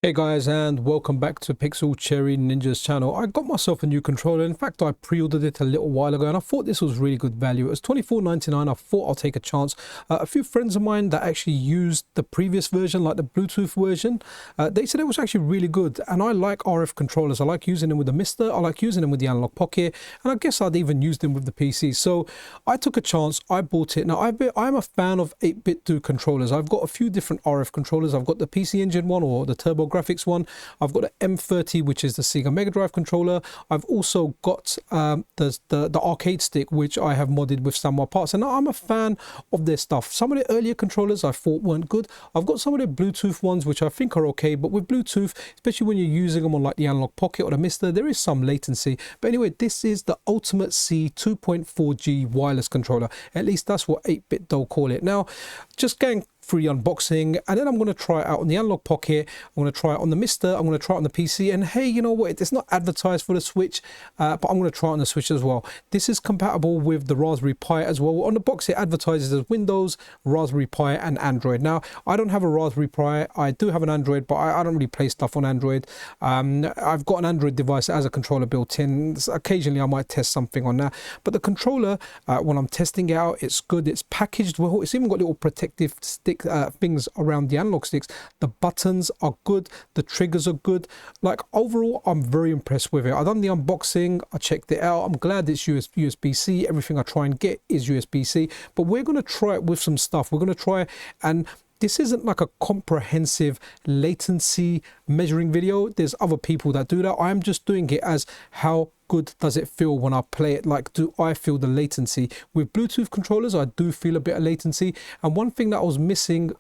Hey guys, and welcome back to Pixel Cherry Ninja's channel. I got myself a new controller. In fact, I pre-ordered it a little while ago and I thought this was really good value. It was $24.99. I thought I'll take a chance. A few friends of mine that actually used the previous version, like the Bluetooth version, they said it was actually really good. And I like RF controllers. I like using them with the MiSTer. I like using them with the Analogue Pocket. And I guess I'd even use them with the PC. So I took a chance. I bought it. Now, I'm a fan of 8BitDo controllers. I've got a few different RF controllers. I've got the PC Engine one or the Turbo Graphics one. I've got an M30, which is the Sega Mega Drive controller. I've also got the arcade stick, which I have modded with some more parts. And I'm a fan of their stuff. Some of the earlier controllers I thought weren't good. I've got some of the Bluetooth ones, which I think are okay. But with Bluetooth, especially when you're using them on like the Analogue Pocket or the MiSTer, there is some latency. But anyway, this is the Ultimate C 2.4G wireless controller. At least that's what 8BitDo call it. Now, just going free unboxing, and then I'm going to try it out on the Analogue Pocket. I'm going to try it on the MiSTer. I'm going to try it on the PC. And hey, you know what? It's not advertised for the Switch, but I'm going to try it on the Switch as well. This is compatible with the Raspberry Pi as well. On the box, it advertises as Windows, Raspberry Pi, and Android. Now, I don't have a Raspberry Pi. I do have an Android, but I don't really play stuff on Android. I've got an Android device that has a controller built in. Occasionally, I might test something on that. But the controller, when I'm testing it out, it's good. It's packaged well. It's even got little protective stick things around the analog sticks. The buttons are good, the triggers are good. Like overall, I'm very impressed with it. I've done the unboxing, I checked it out. I'm glad it's USB-C. Everything I try and get is USB-C, but we're going to try it with some stuff. We're going to try, and this isn't like a comprehensive latency measuring video. There's other people that do that. I'm just doing it as how good does it feel when I play it? Like, do I feel the latency? With Bluetooth controllers, I do feel a bit of latency. And one thing that I was missing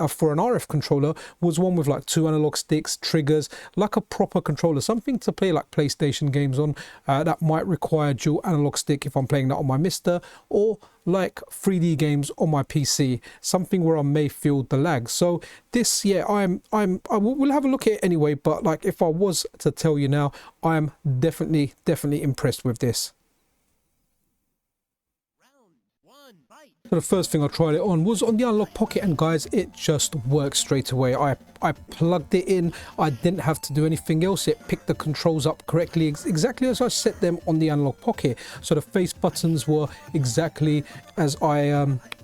for an RF controller was one with like 2 analog sticks, triggers, like a proper controller, something to play like PlayStation games on. That might require dual analog stick if I'm playing that on my MiSTer, or like 3D games on my PC, something where I may feel the lag. So this, yeah, we'll have a look at it anyway, but like if I was to tell you now, I am definitely impressed with this. So the first thing I tried it on was on the Analogue Pocket, and guys, it just works straight away. I plugged it in. I didn't have to do anything else. It picked the controls up correctly, exactly as I set them on the Analogue Pocket. So the face buttons were exactly as I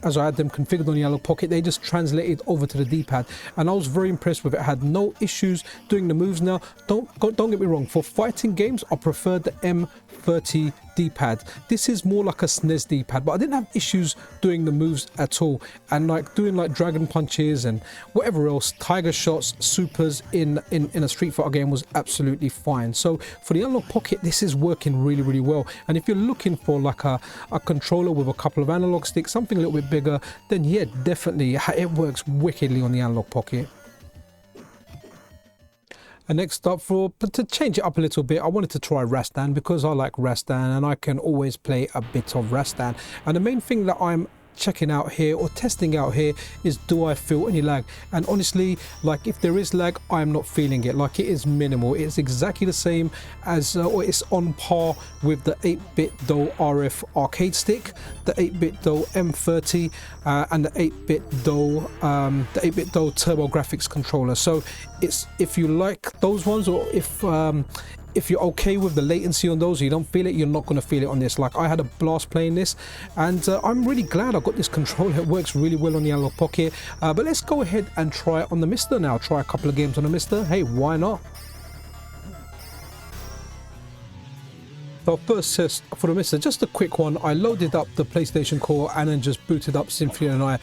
had them configured on the Analogue Pocket. They just translated over to the D-pad, and I was very impressed with it. I had no issues doing the moves. Now, don't get me wrong. For fighting games, I prefer the M30 D-pad. This is more like a SNES D-pad, but I didn't have issues doing the moves at all. And like doing like dragon punches and whatever else, tiger shots, supers in a Street Fighter game was absolutely fine. So for the Analogue Pocket, this is working really well. And if you're looking for like a controller with a couple of analog sticks, something a little bit bigger, then yeah, definitely it works wickedly on the Analogue Pocket. And next up, to change it up a little bit, I wanted to try Rastan because I like Rastan and I can always play a bit of Rastan. And the main thing that I'm checking out here or testing out here is, do I feel any lag? And honestly, like if there is lag, I'm not feeling it. Like it is minimal. It's exactly the same as or it's on par with the 8BitDo RF arcade stick, the 8BitDo M30 and the 8BitDo Turbo Graphics controller. So it's, if you like those ones, or if you're okay with the latency on those, you don't feel it, you're not going to feel it on this. Like I had a blast playing this, and I'm really glad I got this controller. It works really well on the Analogue Pocket. But let's go ahead and try it on the MiSTer now. Try a couple of games on the MiSTer. Hey, why not? So first test for the MiSTer, just a quick one. I loaded up the PlayStation Core and then just booted up Symphony and I,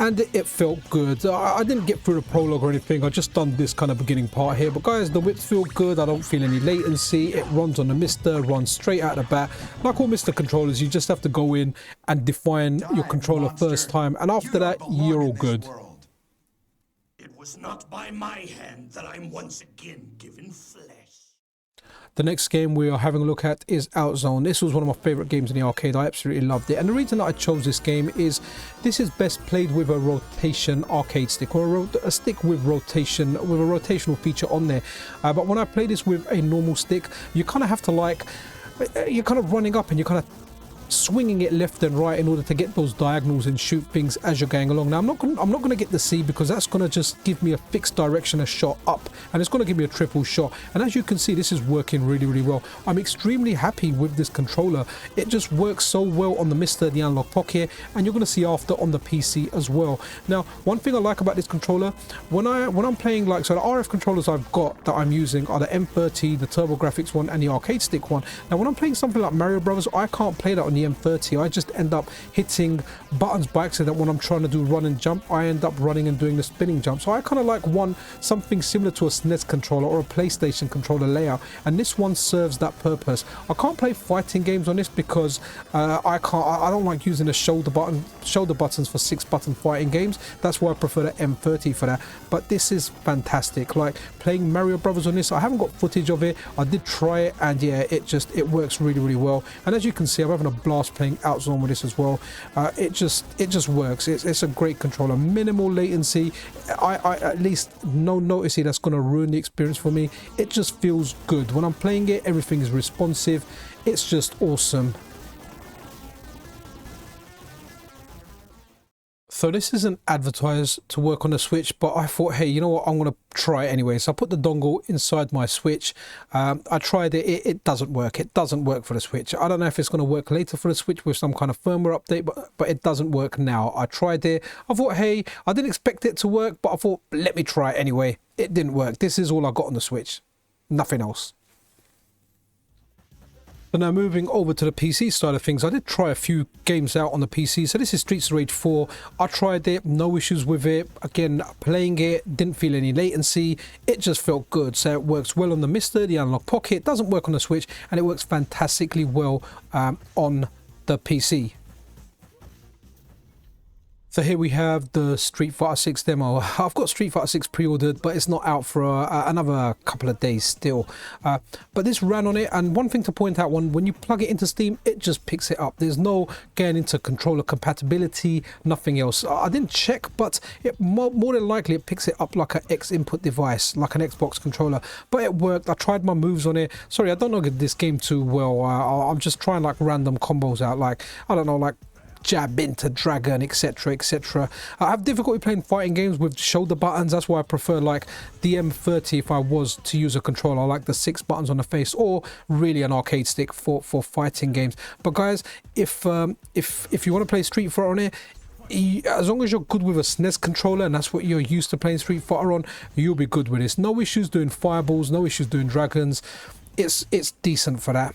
and it felt good. I didn't get through the prologue or anything. I just done this kind of beginning part here. But guys, the whips feel good. I don't feel any latency. It runs on the MiSTer, runs straight out of the bat. Like all MiSTer controllers, you just have to go in and define your controller first time. And after that, you're all good. It was not by my hand that I'm once again given flesh. The next game we are having a look at is Outzone. This was one of my favorite games in the arcade. I absolutely loved it. And the reason that I chose this game is this is best played with a rotation arcade stick, or a stick with rotation, with a rotational feature on there. But when I play this with a normal stick, you kind of have to like, you're kind of running up and you're kind of swinging it left and right in order to get those diagonals and shoot things as you're going along. Now I'm not going to get the C because that's going to just give me a fixed direction, a shot up, and it's going to give me a triple shot. And as you can see, this is working really well. I'm extremely happy with this controller. It just works so well on the MiSTer, the Analogue Pocket, and you're going to see after on the PC as well. Now one thing I like about this controller, when I'm playing, like, so the RF controllers I've got that I'm using are the M30, the TurboGrafx one, and the arcade stick one. Now when I'm playing something like Mario Brothers, I can't play that on the M30. I just end up hitting buttons by accident. When I'm trying to do run and jump, I end up running and doing the spinning jump. So I kind of like something similar to a SNES controller or a PlayStation controller layout, and this one serves that purpose. I can't play fighting games on this because I don't like using the shoulder buttons for 6-button fighting games. That's why I prefer the M30 for that. But this is fantastic. Like playing Mario Brothers on this, I haven't got footage of it. I did try it, and yeah, it works really well. And as you can see, I'm having a blast playing Outzone with this as well. It just works. It's a great controller. Minimal latency. I at least no noticing that's going to ruin the experience for me. It just feels good when I'm playing it. Everything is responsive. It's just awesome. So this isn't advertised to work on the Switch, but I thought, hey, you know what, I'm going to try it anyway. So I put the dongle inside my Switch. I tried it. It doesn't work. It doesn't work for the Switch. I don't know if it's going to work later for the Switch with some kind of firmware update, but it doesn't work now. I tried it. I thought, hey, I didn't expect it to work, but I thought, let me try it anyway. It didn't work. This is all I got on the Switch. Nothing else. So now moving over to the PC side of things, I did try a few games out on the PC. So this is Streets of Rage 4. I tried it, no issues with it. Again, playing it, didn't feel any latency. It just felt good. So it works well on the MiSTer, the Analogue Pocket. Doesn't work on the Switch, and it works fantastically well on the PC. So here we have the Street Fighter 6 demo. I've got Street Fighter 6 pre-ordered, but it's not out for another couple of days still. But this ran on it, and one thing to point out, when you plug it into Steam, it just picks it up. There's no getting into controller compatibility, nothing else. I didn't check, but it more than likely it picks it up like an X input device, like an Xbox controller. But it worked. I tried my moves on it. Sorry, I don't know this game too well. I'm just trying like random combos out, like, I don't know, like jab into dragon, etc. I have difficulty playing fighting games with shoulder buttons. That's why I prefer like the M30 if I was to use a controller. I like the 6 buttons on the face, or really an arcade stick for fighting games. But guys, if you want to play Street Fighter on it, as long as you're good with a SNES controller and that's what you're used to playing Street Fighter on, you'll be good with this. No issues doing fireballs, no issues doing dragons. It's decent for that.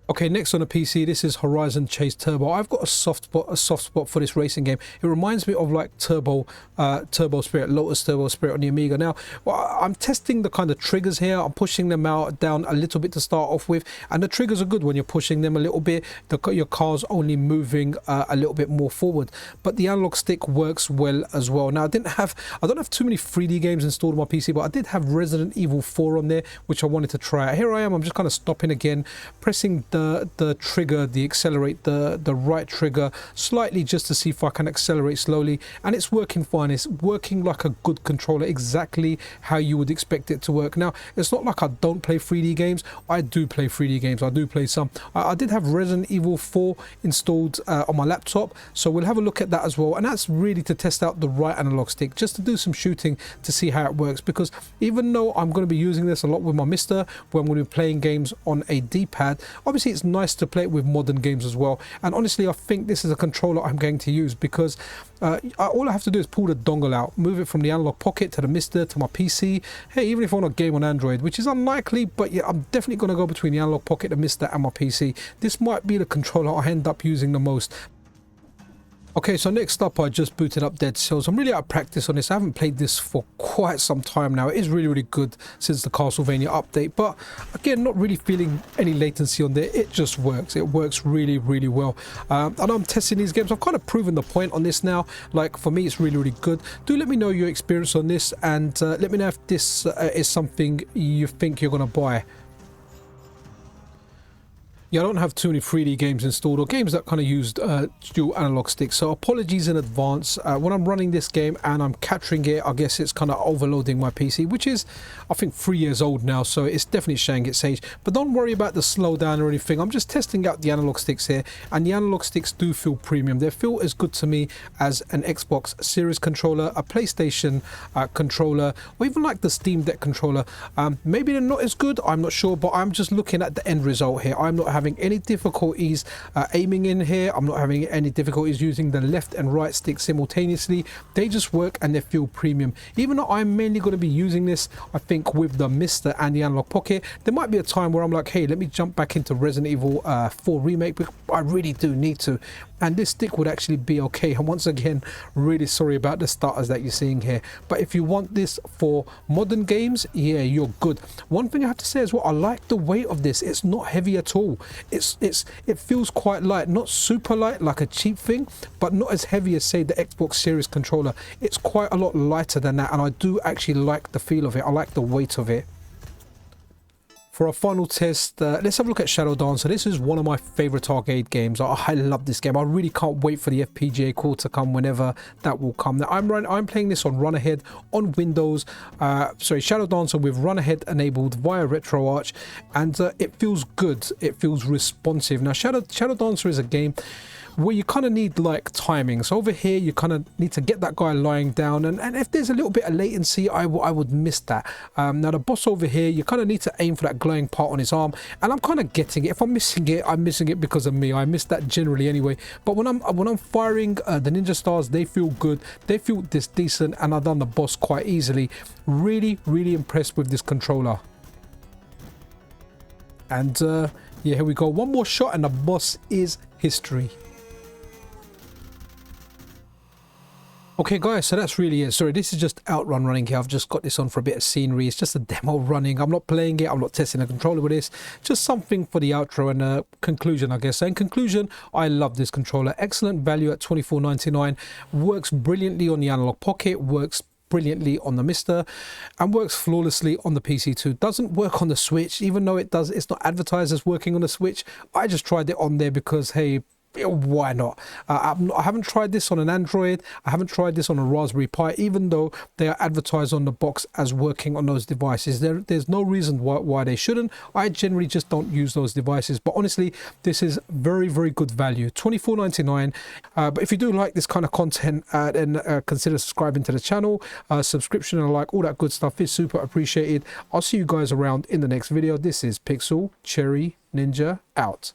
Okay, next on the PC, this is Horizon Chase Turbo. I've got a soft spot for this racing game. It reminds me of like Turbo Spirit, Lotus Turbo Spirit on the Amiga. Now, I'm testing the kind of triggers here. I'm pushing them down a little bit to start off with, and the triggers are good when you're pushing them a little bit. Your car's only moving a little bit more forward, but the analog stick works well as well. Now, I don't have too many 3D games installed on my PC, but I did have Resident Evil 4 on there, which I wanted to try out. Here I am. I'm just kind of stopping again, pressing the trigger, the accelerate, the right trigger slightly just to see if I can accelerate slowly, and it's working fine. It's working like a good controller, exactly how you would expect it to work. Now, it's not like I don't play 3D games. I do play 3D games. I do play some. I did have Resident Evil 4 installed on my laptop, so we'll have a look at that as well, and that's really to test out the right analog stick, just to do some shooting to see how it works, because even though I'm going to be using this a lot with my MiSTer when we're playing games on a D-pad, obviously it's nice to play it with modern games as well. And honestly, I think this is a controller I'm going to use, because all I have to do is pull the dongle out, move it from the Analogue Pocket to the MiSTer to my PC. Hey, even if I want to game on Android, which is unlikely, but yeah, I'm definitely going to go between the Analogue Pocket, the MiSTer and my PC. This might be the controller I end up using the most. Okay, so next up, I just booted up Dead Cells. I'm really out of practice on this. I haven't played this for quite some time now. It is really good since the Castlevania update, but again, not really feeling any latency on there. It just works. It works really well. I know I'm testing these games. I've kind of proven the point on this now. Like, for me, it's really good. Do let me know your experience on this, and let me know if this is something you think you're going to buy. Yeah, I don't have too many 3D games installed or games that kind of used dual analog sticks, so apologies in advance. When I'm running this game and I'm capturing it, I guess it's kind of overloading my PC, which is, I think, 3 years old now, so it's definitely showing its age. But don't worry about the slowdown or anything. I'm just testing out the analog sticks here, and the analog sticks do feel premium. They feel as good to me as an Xbox Series controller, a PlayStation controller, or even like the Steam Deck controller. Maybe they're not as good, I'm not sure, but I'm just looking at the end result here. I'm not having any difficulties aiming in here. I'm not having any difficulties using the left and right stick simultaneously. They just work and they feel premium. Even though I'm mainly going to be using this, I think, with the MiSTer and the Analogue Pocket, there might be a time where I'm like, hey, let me jump back into Resident Evil 4 Remake, because I really do need to. And this stick would actually be okay. And once again, really sorry about the stutters that you're seeing here. But if you want this for modern games, yeah, you're good. One thing I have to say is, well, I like the weight of this. It's not heavy at all. It feels quite light, not super light like a cheap thing, but not as heavy as, say, the Xbox Series controller. It's quite a lot lighter than that, and I do actually like the feel of it. I like the weight of it. For our final test, let's have a look at Shadow Dancer. This is one of my favorite arcade games. I love this game. I really can't wait for the FPGA call to come whenever that will come. Now, I'm playing this on Run Ahead on Windows. Shadow Dancer with Run Ahead enabled via RetroArch, and it feels good. It feels responsive. Now, Shadow Dancer is a game where you kind of need like timing. So over here, you kind of need to get that guy lying down, and if there's a little bit of latency, I would miss that. Now the boss over here, you kind of need to aim for that glowing part on his arm, and I'm kind of getting it. If I'm missing it, I'm missing it because of me. I miss that generally anyway. But when I'm firing the ninja stars, they feel good. They feel this decent, and I've done the boss quite easily. Really, really impressed with this controller. And yeah, here we go. One more shot, and the boss is history. Okay guys, so that's really it. Sorry, this is just Outrun running here. I've just got this on for a bit of scenery. It's just a demo running. I'm not playing it. I'm not testing a controller with this. Just something for the outro and conclusion, I guess. So in conclusion, I love this controller. Excellent value at $24.99. Works brilliantly on the Analogue Pocket. Works brilliantly on the MiSTer, and works flawlessly on the PC too. Doesn't work on the Switch, even though it does. It's not advertised as working on the Switch. I just tried it on there because, hey, why not? I haven't tried this on an Android. I haven't tried this on a Raspberry Pi, even though they are advertised on the box as working on those devices. There's no reason why they shouldn't. I generally just don't use those devices. But honestly, this is very, very good value. $24.99. But if you do like this kind of content, then consider subscribing to the channel. Subscription and like, all that good stuff is super appreciated. I'll see you guys around in the next video. This is Pixel Cherry Ninja out.